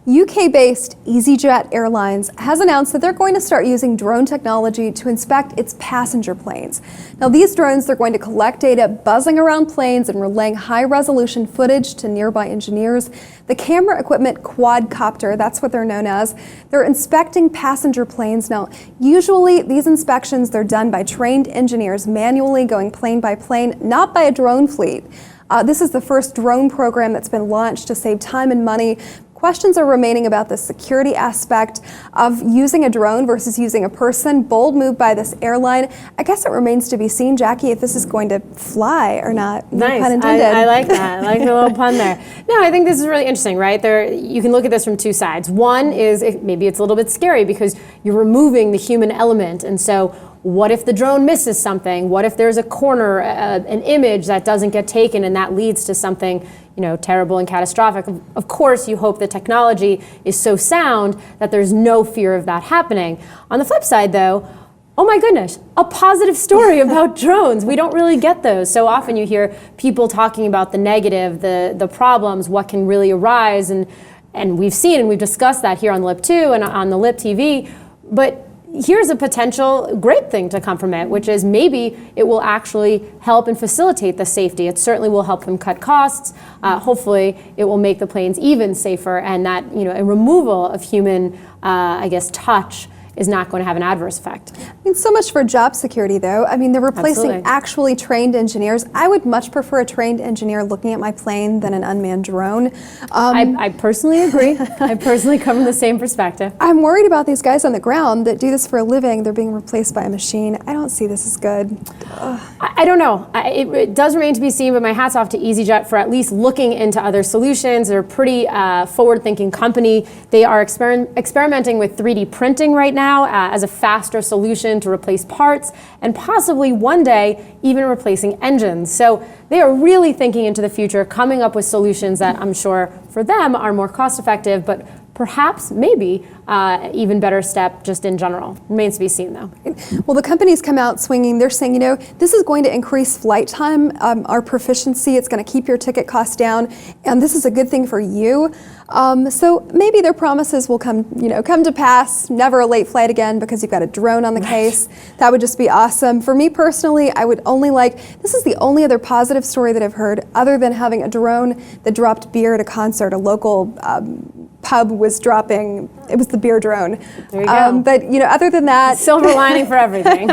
UK-based EasyJet Airlines has announced that they're going to start using drone technology to inspect its passenger planes. Now, these drones, they're going to collect data buzzing around planes and relaying high-resolution footage to nearby engineers. The camera equipment quadcopter, that's what they're known as, they're inspecting passenger planes. Now, usually these inspections, they're done by trained engineers manually going plane by plane, not by a drone fleet. This is the first drone program that's been launched to save time and money. Questions are remaining about the security aspect of using a drone versus using a person. Bold move by this airline. I guess it remains to be seen, Jackie, if this is going to fly or not. Nice. No pun intended. I like that. I like the little pun there. No, I think this is really interesting, right? You can look at this from two sides. One is maybe it's a little bit scary because you're removing the human element, and so what if the drone misses something? What if there's a corner, an image that doesn't get taken, and that leads to something, terrible and catastrophic? Of course, you hope the technology is so sound that there's no fear of that happening. On the flip side, though, oh my goodness, a positive story about drones. We don't really get those. So often you hear people talking about the negative, the problems, what can really arise, and we've seen and we've discussed that here on Lip 2 and on the Lip TV. But here's a potential great thing to come from it, which is maybe it will actually help and facilitate the safety. It certainly will help them cut costs. Hopefully, it will make the planes even safer, and that a removal of human, touch is not going to have an adverse effect. So much for job security, though. They're replacing Absolutely. actually trained engineers. I would much prefer a trained engineer looking at my plane than an unmanned drone. I personally agree. I personally come from the same perspective. I'm worried about these guys on the ground that do this for a living. They're being replaced by a machine. I don't see this as good. I don't know. It does remain to be seen, but my hat's off to EasyJet for at least looking into other solutions. They're a pretty forward-thinking company. They are experimenting with 3D printing right now as a faster solution to replace parts, and possibly one day even replacing engines. So they are really thinking into the future, coming up with solutions that I'm sure for them are more cost-effective, but perhaps, maybe, even better step just in general. Remains to be seen, though. Well, the companies come out swinging. They're saying, this is going to increase flight time, our proficiency. It's going to keep your ticket costs down, and this is a good thing for you. So maybe their promises will come to pass. Never a late flight again because you've got a drone on the case. That would just be awesome. For me personally, I would only this is the only other positive story that I've heard other than having a drone that dropped beer at a concert. A local pub was dropping, it was the beer drone. There you go. But other than that, silver lining for everything.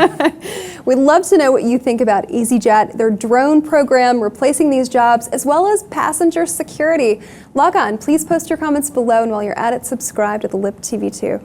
We'd love to know what you think about EasyJet, their drone program replacing these jobs, as well as passenger security. Log on, please post your comments below, and while you're at it, subscribe to the Lip TV 2.